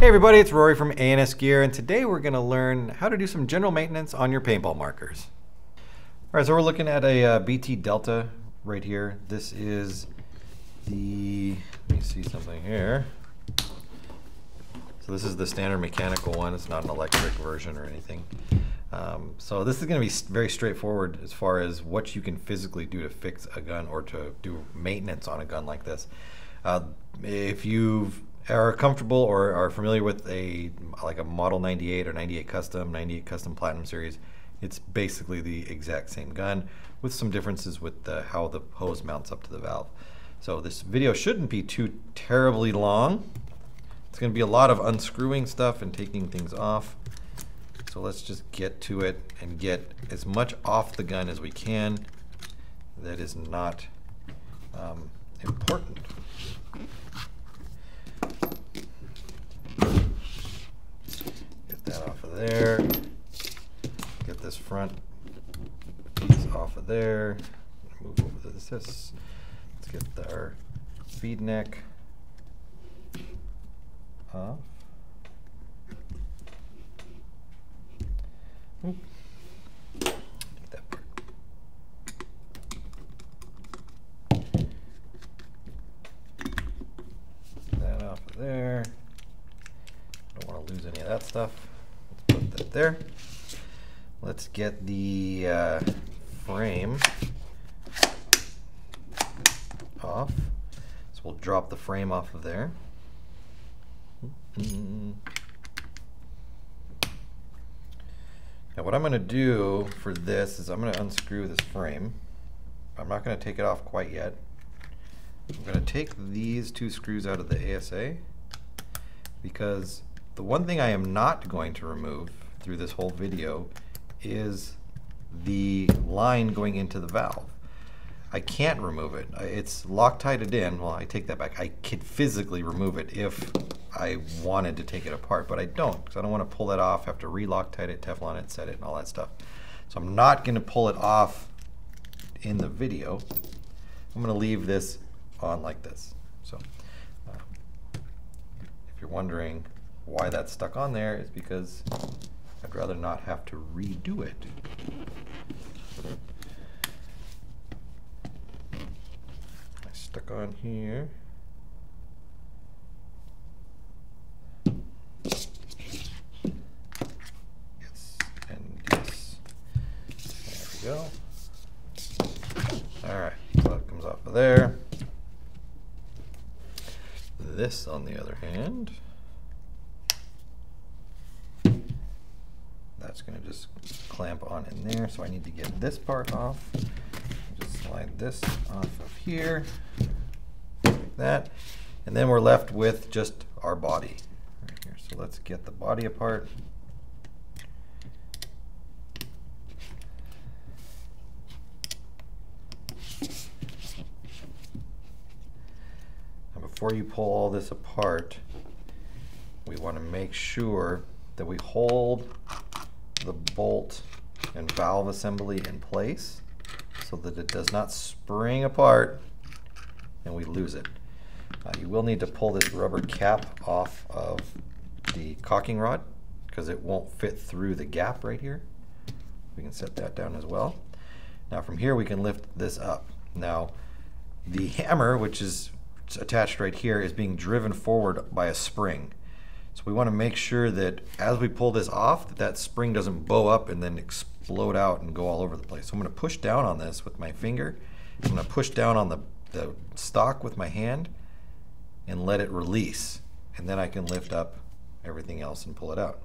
Hey everybody, it's Rory from A&S Gear, and today we're going to learn how to do some general maintenance on your paintball markers. Alright, so we're looking at a BT Delta right here. This is the, let me see something here. So this is the standard mechanical one. It's not an electric version or anything. So this is going to be very straightforward as far as what you can physically do to fix a gun or to do maintenance on a gun like this. If you are comfortable or are familiar with like a Model 98 or 98 Custom, 98 Custom Platinum Series, it's basically the exact same gun with some differences with how the hose mounts up to the valve. So this video shouldn't be too terribly long. It's going to be a lot of unscrewing stuff and taking things off. So let's just get to it and get as much off the gun as we can that is not important. Get that off of there. Get this front piece off of there. Move over to this. Let's get our feed neck off. Oop. Get that part. That off of there. Don't want to lose any of that stuff. Let's put that there. Let's get the frame off. So we'll drop the frame off of there. Now what I'm going to do for this is I'm going to unscrew this frame. I'm not going to take it off quite yet. I'm going to take these two screws out of the ASA because the one thing I am not going to remove through this whole video is the line going into the valve. I can't remove it. It's Loctited in. Well, I take that back. I could physically remove it if I wanted to take it apart, but I don't because I don't want to pull that off, have to re-Loctite it, Teflon it, set it, and all that stuff. So I'm not going to pull it off in the video. I'm going to leave this on like this. So if you're wondering why that's stuck on there, it's because I'd rather not have to redo it. Stuck on here. Yes, and yes. There we go. Alright, so that comes off of there. This, on the other hand, that's going to just clamp on in there, so I need to get this part off. Just slide this off of here, like that, and then we're left with just our body right here. So let's get the body apart. Now before you pull all this apart, we want to make sure that we hold the bolt and valve assembly in place so that it does not spring apart and we lose it. You will need to pull this rubber cap off of the caulking rod because it won't fit through the gap right here. We can set that down as well. Now from here we can lift this up. Now the hammer, which is attached right here, is being driven forward by a spring. So we want to make sure that as we pull this off, that spring doesn't bow up and then explode out and go all over the place. So I'm going to push down on this with my finger. I'm going to push down on the stock with my hand and let it release. And then I can lift up everything else and pull it out.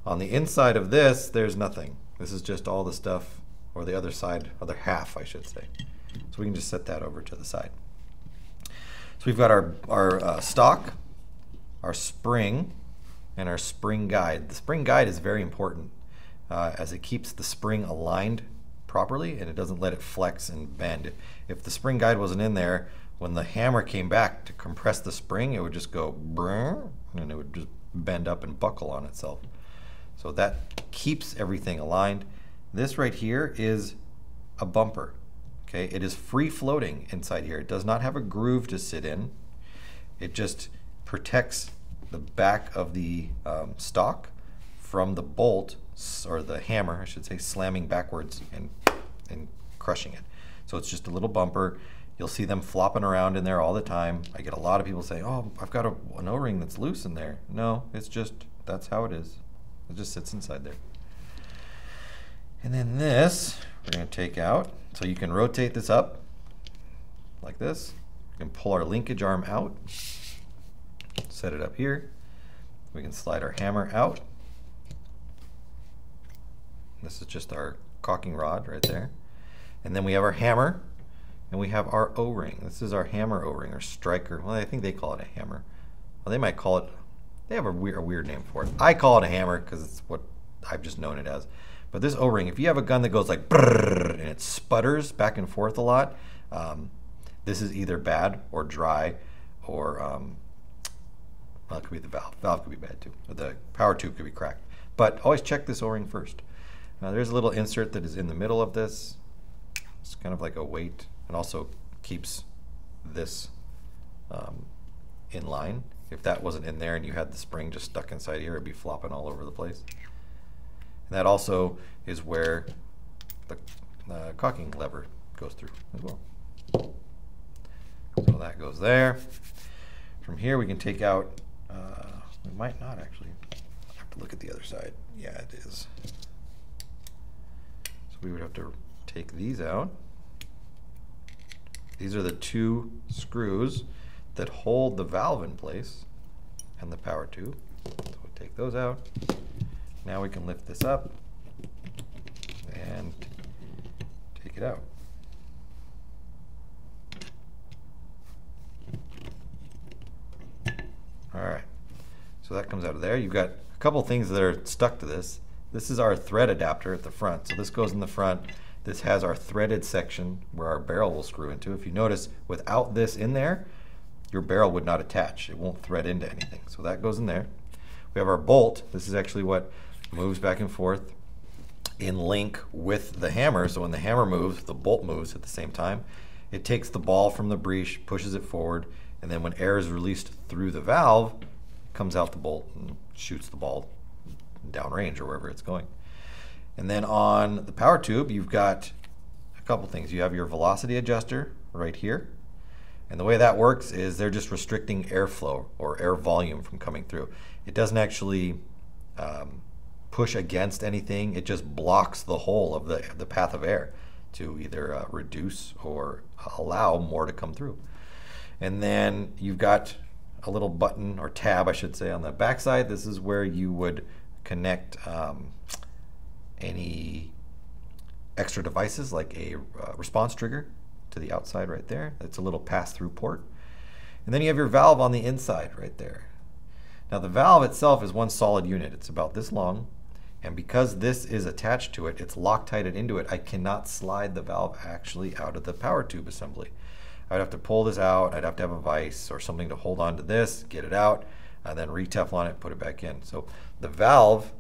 On the inside of this, there's nothing. This is just all the stuff, or the other side, other half I should say. So we can just set that over to the side. So we've got our stock, our spring, and our spring guide. The spring guide is very important as it keeps the spring aligned properly and it doesn't let it flex and bend. If the spring guide wasn't in there, when the hammer came back to compress the spring, it would just go brrr, and it would just bend up and buckle on itself. So that keeps everything aligned. This right here is a bumper. Okay, it is free floating inside here. It does not have a groove to sit in. It just protects the back of the stock from the bolt, or the hammer, I should say, slamming backwards and crushing it. So it's just a little bumper. You'll see them flopping around in there all the time. I get a lot of people saying, oh, I've got an O-ring that's loose in there. No, it's just, that's how it is. It just sits inside there. And then this, we're going to take out. So you can rotate this up like this. We can pull our linkage arm out, set it up here. We can slide our hammer out. This is just our caulking rod right there. And then we have our hammer, and we have our O-ring. This is our hammer O-ring, or striker. Well, I think they call it a hammer. Well, they might call it, they have a weird name for it. I call it a hammer because it's what I've just known it as. But this O-ring, if you have a gun that goes like brrrr, and it sputters back and forth a lot, this is either bad or dry, or well, it could be the valve. Valve could be bad too. Or the power tube could be cracked. But always check this O-ring first. Now there's a little insert that is in the middle of this. It's kind of like a weight, and also keeps this in line. If that wasn't in there and you had the spring just stuck inside here, it'd be flopping all over the place. And that also is where the caulking lever goes through as well. So that goes there. From here we can take out, we might not actually, I have to look at the other side. Yeah, it is. So we would have to take these out. These are the two screws that hold the valve in place and the power tube. So we'll take those out. Now we can lift this up and take it out. All right, so that comes out of there. You've got a couple things that are stuck to this. This is our thread adapter at the front. So this goes in the front. This has our threaded section where our barrel will screw into. If you notice, without this in there, your barrel would not attach. It won't thread into anything. So that goes in there. We have our bolt. This is actually what moves back and forth in link with the hammer. So when the hammer moves, the bolt moves at the same time. It takes the ball from the breech, pushes it forward, and then when air is released through the valve, comes out the bolt and shoots the ball downrange or wherever it's going. And then on the power tube, you've got a couple things. You have your velocity adjuster right here. And the way that works is they're just restricting airflow or air volume from coming through. It doesn't actually push against anything. It just blocks the whole of the path of air to either reduce or allow more to come through. And then you've got a little button, or tab I should say, on the back side. This is where you would connect any extra devices, like a response trigger to the outside right there. It's a little pass-through port. And then you have your valve on the inside right there. Now the valve itself is one solid unit. It's about this long, and because this is attached to it, it's Loctited into it. I cannot slide the valve actually out of the power tube assembly. I'd have to pull this out. I'd have to have a vise or something to hold on to this, get it out, and then re-Teflon it, put it back in. So the valve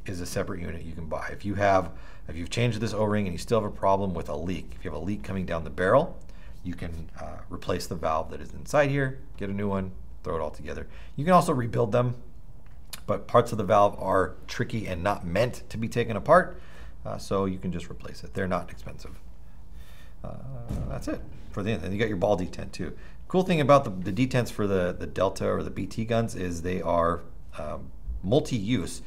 is a separate unit you can buy. If you've changed this O-ring and you still have a problem with a leak, if you have a leak coming down the barrel, you can replace the valve that is inside here, get a new one, throw it all together. You can also rebuild them, but parts of the valve are tricky and not meant to be taken apart, so you can just replace it. They're not expensive. That's it for the end. And you got your ball detent too. Cool thing about the detents for the Delta or the BT guns is they are multi-use.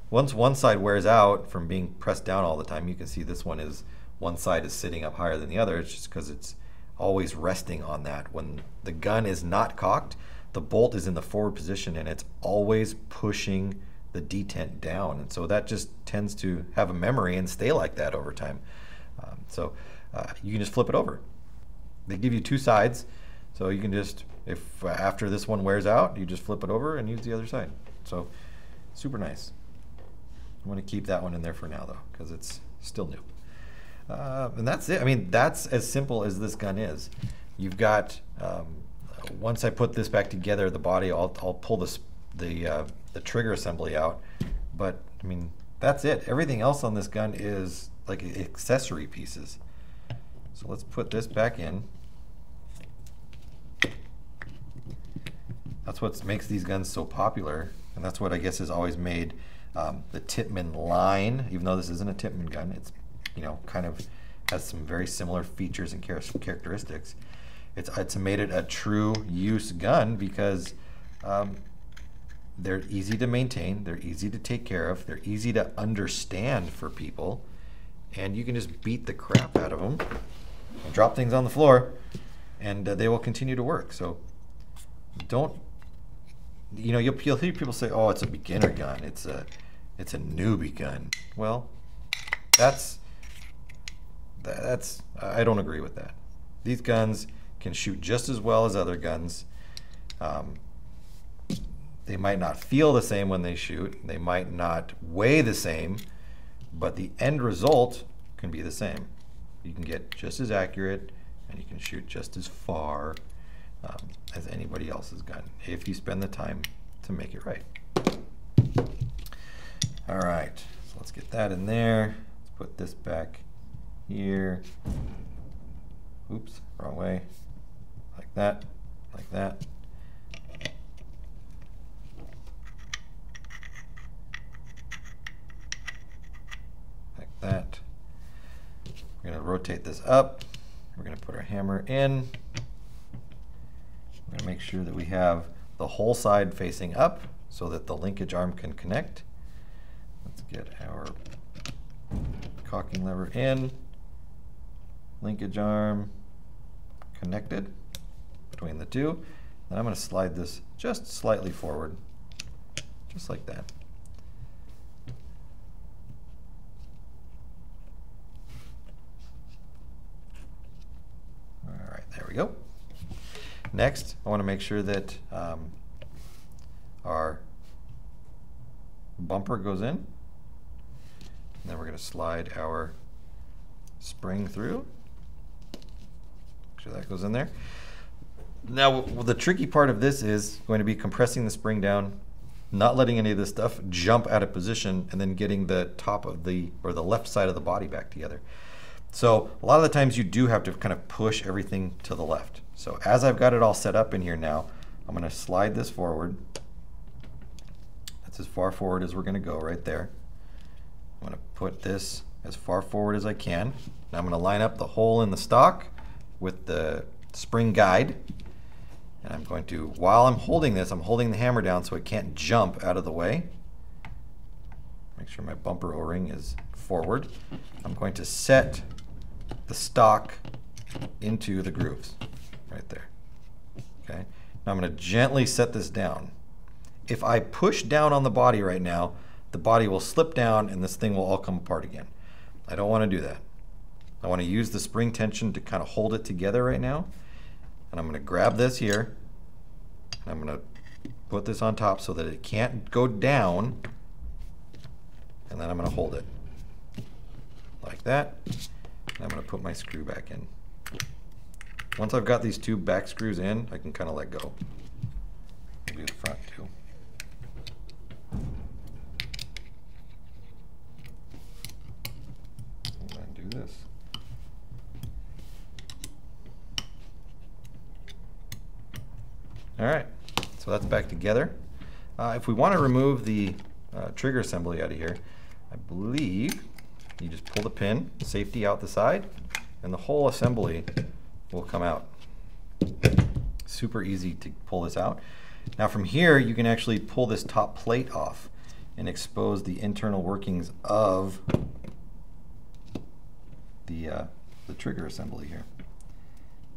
Once one side wears out from being pressed down all the time, you can see this one side is sitting up higher than the other. It's just because it's always resting on that. When the gun is not cocked, the bolt is in the forward position and it's always pushing the detent down. And so that just tends to have a memory and stay like that over time. You can just flip it over. They give you two sides, so you can just, if after this one wears out, you just flip it over and use the other side. So super nice. I want to keep that one in there for now though, because it's still new. And that's it. I mean, that's as simple as this gun is. You've got, once I put this back together, the body, I'll pull the trigger assembly out. But I mean, that's it. Everything else on this gun is like accessory pieces. So let's put this back in. That's what makes these guns so popular, and that's what I guess has always made the Tippmann line, even though this isn't a Tippmann gun, it's, you know, kind of has some very similar features and characteristics. It's made it a true use gun because they're easy to maintain, they're easy to take care of, they're easy to understand for people, and you can just beat the crap out of them, drop things on the floor, and they will continue to work. So don't, you know, you'll hear people say, oh, it's a beginner gun, it's a newbie gun. Well, that's I don't agree with that. These guns can shoot just as well as other guns. They might not feel the same when they shoot, they might not weigh the same, but the end result can be the same. You can get just as accurate and you can shoot just as far as anybody else's gun if you spend the time to make it right. All right, so let's get that in there. Let's put this back here. Oops, wrong way. Like that, like that. Like that. We're going to rotate this up. We're going to put our hammer in. We're going to make sure that we have the whole side facing up so that the linkage arm can connect. Let's get our cocking lever in, linkage arm connected between the two. Then I'm going to slide this just slightly forward, just like that. All right, there we go. Next, I want to make sure that our bumper goes in. And then we're going to slide our spring through. Make sure that goes in there. Now, the tricky part of this is going to be compressing the spring down, not letting any of this stuff jump out of position, and then getting the top of the, or the left side of the body back together. So a lot of the times you do have to kind of push everything to the left. So as I've got it all set up in here now, I'm going to slide this forward. That's as far forward as we're going to go right there. I'm going to put this as far forward as I can. Now I'm going to line up the hole in the stock with the spring guide. And I'm going to, while I'm holding this, I'm holding the hammer down so it can't jump out of the way. Make sure my bumper O-ring is forward. I'm going to set the stock into the grooves right there. Okay. Now I'm going to gently set this down. If I push down on the body right now, the body will slip down and this thing will all come apart again. I don't want to do that. I want to use the spring tension to kind of hold it together right now. And I'm going to grab this here. And I'm going to put this on top so that it can't go down. And then I'm going to hold it like that. And I'm going to put my screw back in. Once I've got these two back screws in, I can kind of let go. I'll do the front too. I'm going to do this. All right, so that's back together. If we want to remove the trigger assembly out of here, I believe you just pull the pin, safety out the side, and the whole assembly will come out. Super easy to pull this out. Now from here, you can actually pull this top plate off and expose the internal workings of the trigger assembly here.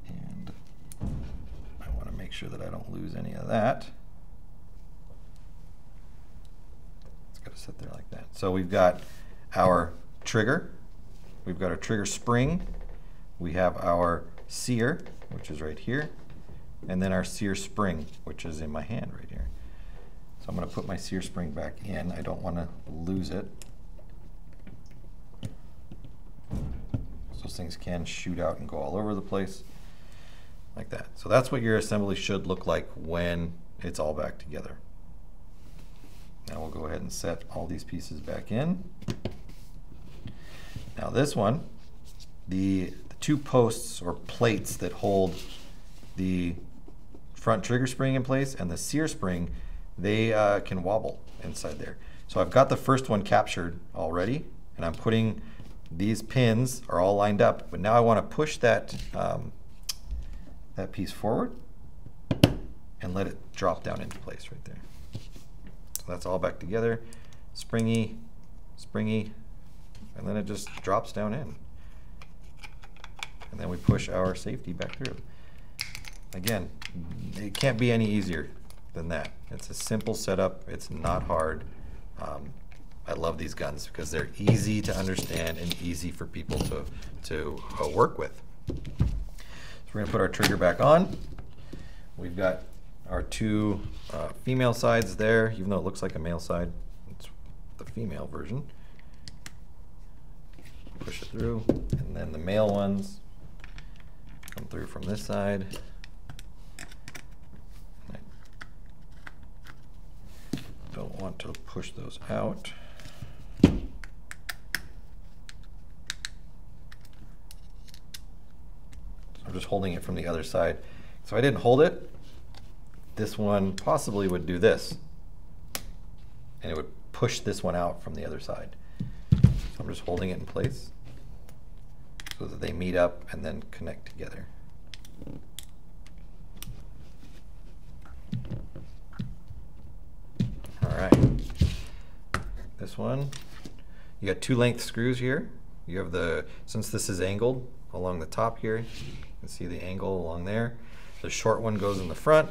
And I want to make sure that I don't lose any of that. It's got to sit there like that. So we've got our trigger, we've got our trigger spring, we have our sear, which is right here, and then our sear spring, which is in my hand right here. So I'm going to put my sear spring back in. I don't want to lose it. Those things can shoot out and go all over the place like that. So that's what your assembly should look like when it's all back together. Now we'll go ahead and set all these pieces back in. Now this one, the two posts or plates that hold the front trigger spring in place and the sear spring, they can wobble inside there. So I've got the first one captured already, and I'm putting these pins are all lined up, but now I want to push that that piece forward and let it drop down into place right there. So that's all back together, springy, springy, and then it just drops down in. And then we push our safety back through. Again, it can't be any easier than that. It's a simple setup, it's not hard. I love these guns because they're easy to understand and easy for people to work with. So we're going to put our trigger back on. We've got our two female sides there, even though it looks like a male side. It's the female version. Push it through, and then the male ones come through from this side. I don't want to push those out. I'm just holding it from the other side. So I didn't hold it. This one possibly would do this, and it would push this one out from the other side. So I'm just holding it in place so that they meet up and then connect together. All right. This one, you got 2 length screws here. You have the, since this is angled along the top here, you can see the angle along there. The short one goes in the front,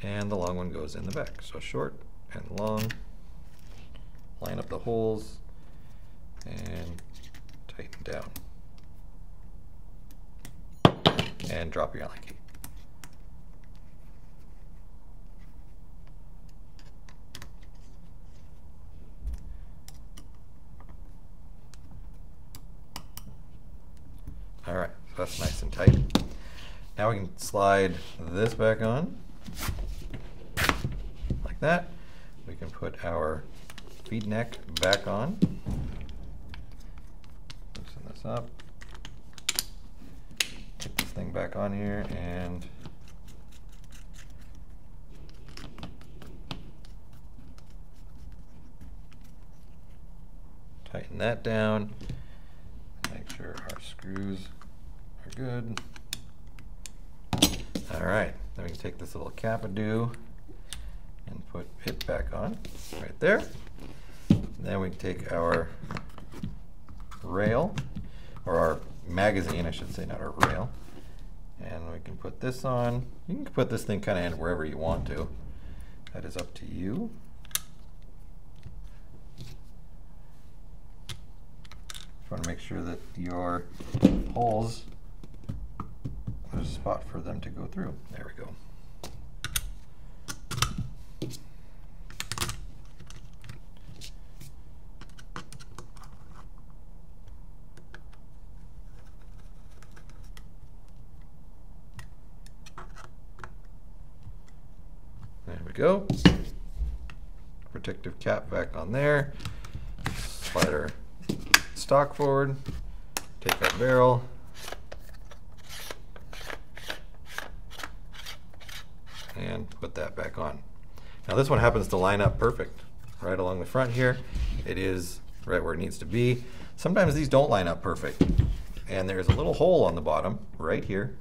and the long one goes in the back. So short and long. Line up the holes and tighten down. And drop your Allen key. All right, so that's nice and tight. Now we can slide this back on, like that. We can put our feed neck back on. Loosen this up. Get this thing back on here and tighten that down. Make sure our screws are good. All right, then we can take this little cap-a-doo and put it back on right there. Then we can take our rail, or our magazine, I should say, not our rail, and we can put this on. You can put this thing kind of in wherever you want to. That is up to you. Just want to make sure that your holes, there's a spot for them to go through. There we go. There we go. Protective cap back on there. Slide our stock forward. Take our barrel. And put that back on. Now this one happens to line up perfect right along the front here. It is right where it needs to be. Sometimes these don't line up perfect, and there's a little hole on the bottom right here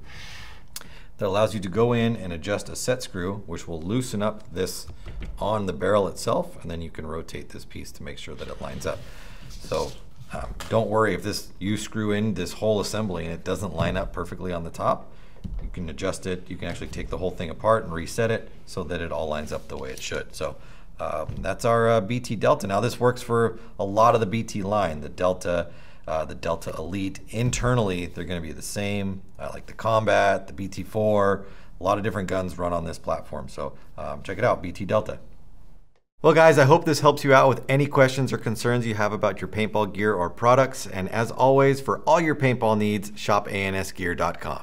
that allows you to go in and adjust a set screw, which will loosen up this on the barrel itself, and then you can rotate this piece to make sure that it lines up. So don't worry if you screw in this whole assembly and it doesn't line up perfectly on the top. You can adjust it. You can actually take the whole thing apart and reset it so that it all lines up the way it should. So that's our BT Delta. Now this works for a lot of the BT line. The Delta Elite, internally they're going to be the same, like the Combat, the BT4. A lot of different guns run on this platform. So check it out, BT Delta. Well guys, I hope this helps you out with any questions or concerns you have about your paintball gear or products. And as always, for all your paintball needs, shop ansgear.com.